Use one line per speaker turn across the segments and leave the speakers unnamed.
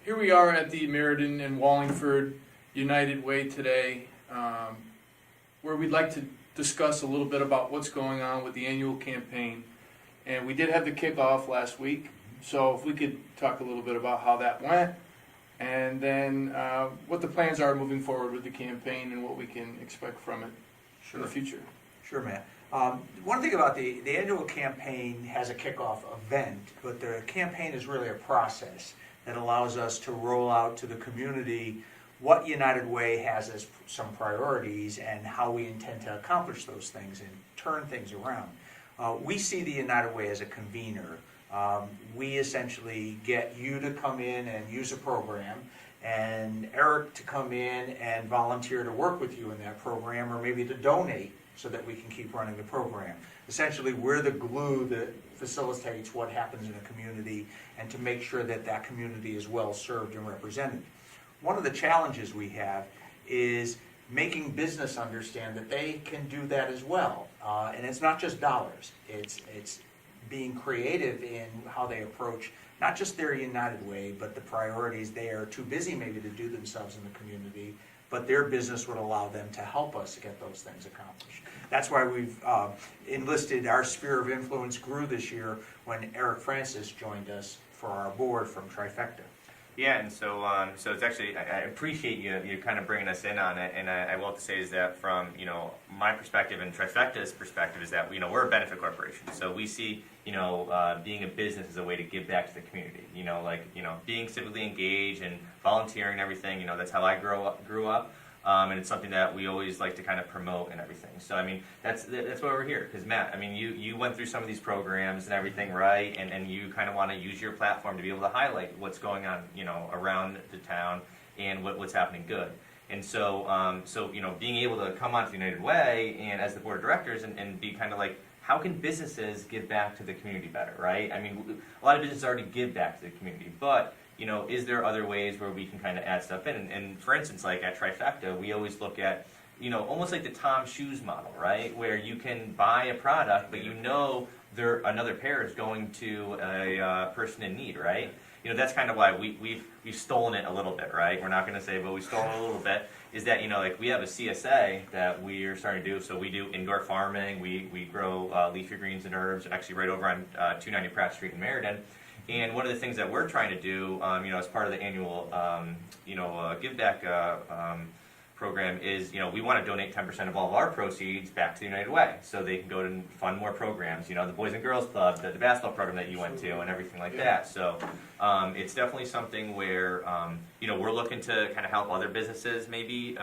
Here we are at the Meriden and Wallingford United Way today, where we'd like to discuss a little bit about what's going on with the annual campaign. And we did have the kickoff last week, so if we could talk a little bit about how that went, and then what the plans are moving forward with the campaign and what we can expect from it in the future.
Sure, Matt. One thing about the annual campaign has a kickoff event, but the campaign is really a process that allows us to roll out to the community what United Way has as some priorities and how we intend to accomplish those things and turn things around. We see the United Way as a convener. We essentially get you to come in and use a program, and Eric to come in and volunteer to work with you in that program, or maybe to donate so that we can keep running the program. Essentially, we're the glue that facilitates what happens in a community and to make sure that that community is well served and represented. One of the challenges we have is making business understand that they can do that as well. And it's not just dollars. It's being creative in how they approach not just their United Way, but the priorities they are too busy maybe to do themselves in the community, but their business would allow them to help us get those things accomplished. That's why we've enlisted, our sphere of influence grew this year when Eric Francis joined us for our board from Trifecta.
Yeah, and so it's actually, I appreciate you kind of bringing us in on it, and I will have to say is that from, my perspective and Trifecta's perspective is that, we're a benefit corporation, so we see, being a business as a way to give back to the community, being civically engaged and volunteering and everything, that's how I grew up. And it's something that we always like to kind of promote and everything. So, that's why we're here. Because, Matt, you went through some of these programs and everything, right? And you kind of want to use your platform to be able to highlight what's going on, around the town and what's happening good. And so, being able to come onto the United Way and as the board of directors and be kind of like, how can businesses give back to the community better, right? A lot of businesses already give back to the community, but is there other ways where we can kind of add stuff in? And for instance, like at Trifecta, we always look at, almost like the Tom Shoes model, right? Where you can buy a product, but another pair is going to a person in need, right? That's kind of why we've stolen it a little bit, right? We're not going to say, but we've stolen it a little bit. Is that, like we have a CSA that we are starting to do. So we do indoor farming. We grow leafy greens and herbs, actually right over on 290 Pratt Street in Meriden. And one of the things that we're trying to do, as part of the annual, give back program is, we want to donate 10% of all of our proceeds back to the United Way, so they can go to fund more programs. The Boys and Girls Club, the basketball program that you went to, and everything like that. So it's definitely something where, we're looking to kind of help other businesses maybe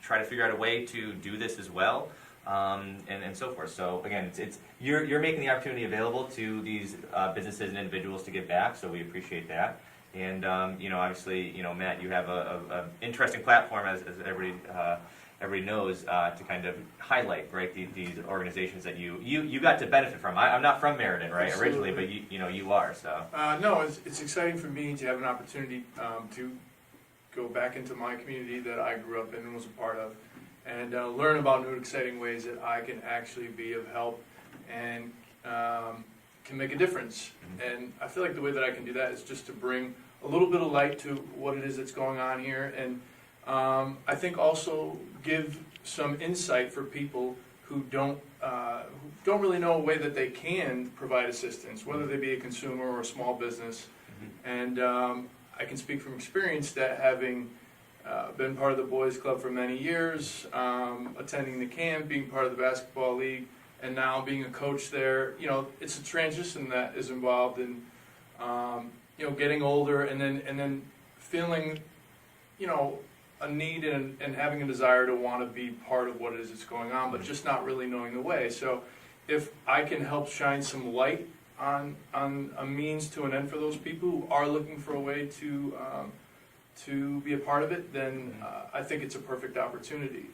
try to figure out a way to do this as well. And so forth. So again, you're making the opportunity available to these businesses and individuals to give back. So we appreciate that. And obviously, Matt, you have a interesting platform as everybody knows to kind of highlight, right, these organizations that you got to benefit from. I'm not from Meriden, right,
Absolutely.
originally, but you are. So
No, it's exciting for me to have an opportunity to go back into my community that I grew up in and was a part of, and learn about new exciting ways that I can actually be of help and can make a difference. And I feel like the way that I can do that is just to bring a little bit of light to what it is that's going on here, and I think also give some insight for people who don't really know a way that they can provide assistance, whether they be a consumer or a small business. And I can speak from experience that having been part of the boys club for many years, attending the camp, being part of the basketball league, and now being a coach there, it's a transition that is involved in, getting older and then feeling, a need and having a desire to want to be part of what it is that's going on, but just not really knowing the way. So if I can help shine some light on a means to an end for those people who are looking for a way to be a part of it, then I think it's a perfect opportunity.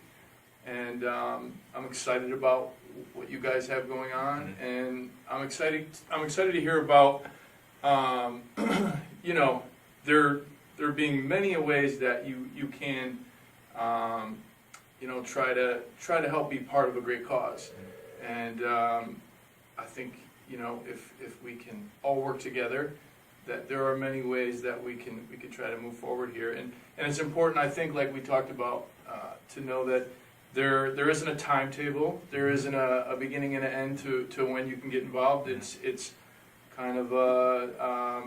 And I'm excited about what you guys have going on, and I'm excited to hear about, there being many ways that you can, try to help be part of a great cause. And I think, if we can all work together that there are many ways that we can try to move forward here, and it's important, I think, like we talked about, to know that there isn't a timetable, there isn't a beginning and an end to when you can get involved. It's kind of a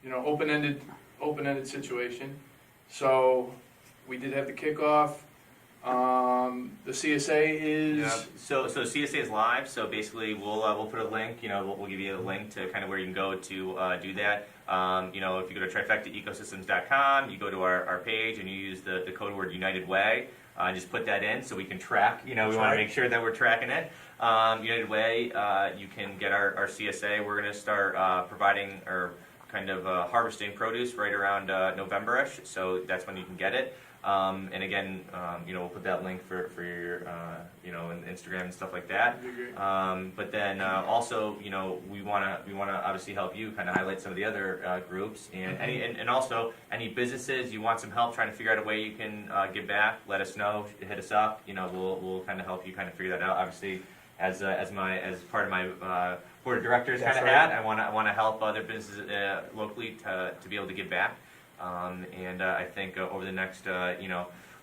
open-ended situation. So we did have the kickoff. The CSA is.
Yeah. So CSA is live. So basically, we'll put a link. We'll give you a link to kind of where you can go to do that. If you go to trifectaecosystems.com, you go to our page and you use the code word United Way. Just put that in so we can track. We want to make sure that we're tracking it. United Way, you can get our CSA. We're going to start providing or kind of harvesting produce right around November-ish. So that's when you can get it. And again, we'll put that link for your, in Instagram and stuff like that. But then also, we want to obviously help you kind of highlight some of the other groups and and also any businesses you want some help trying to figure out a way you can give back. Let us know. Hit us up. We'll kind of help you kind of figure that out. Obviously, as part of my board of directors kind of hat, I want to help other businesses locally to be able to give back. And I think over the next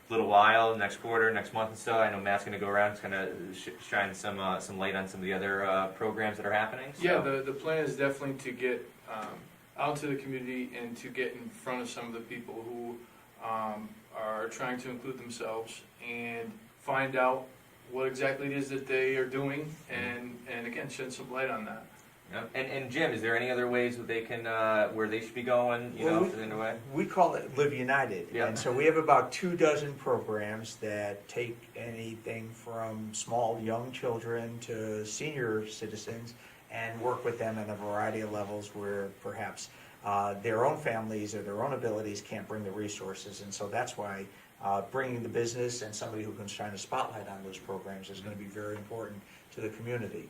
little while, next quarter, next month and so, I know Matt's going to go around. It's going to shine some light on some of the other programs that are happening. So.
Yeah, the plan is definitely to get out to the community and to get in front of some of the people who are trying to include themselves and find out what exactly it is that they are doing, and again, shed some light on that.
Yep. And Jim, is there any other ways that they can where they should be going? In a way.
We call it Live United, and so we have about 24 programs that take anything from small young children to senior citizens and work with them at a variety of levels where perhaps their own families or their own abilities can't bring the resources, and so that's why bringing the business and somebody who can shine a spotlight on those programs is going to be very important to the community.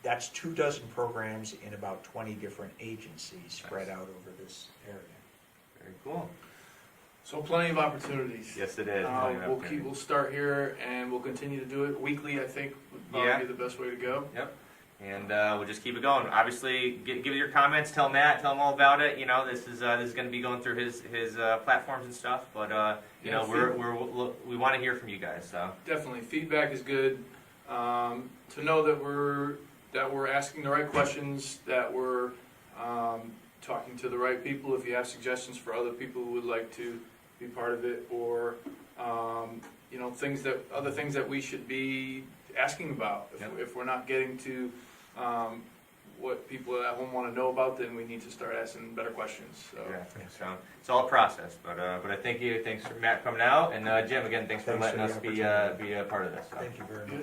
That's 24 programs in about 20 different agencies spread out over this area.
Very cool.
So plenty of opportunities.
Yes, it is.
We'll start here and we'll continue to do it weekly. I think would probably be the best way to go.
Yep. And we'll just keep it going. Obviously, give your comments. Tell Matt. Tell him all about it. This is going to be going through his platforms and stuff. But we want to hear from you guys. So
definitely, feedback is good. To know that we're asking the right questions, that we're talking to the right people. If you have suggestions for other people who would like to be part of it, or other things that we should be asking about. If we're not getting to what people at home want to know about, then we need to start asking better questions. So.
So it's all a process, but I thank you. Thanks for Matt coming out, and Jim again. Thanks for letting us be a part of this. So.
Thank you very much.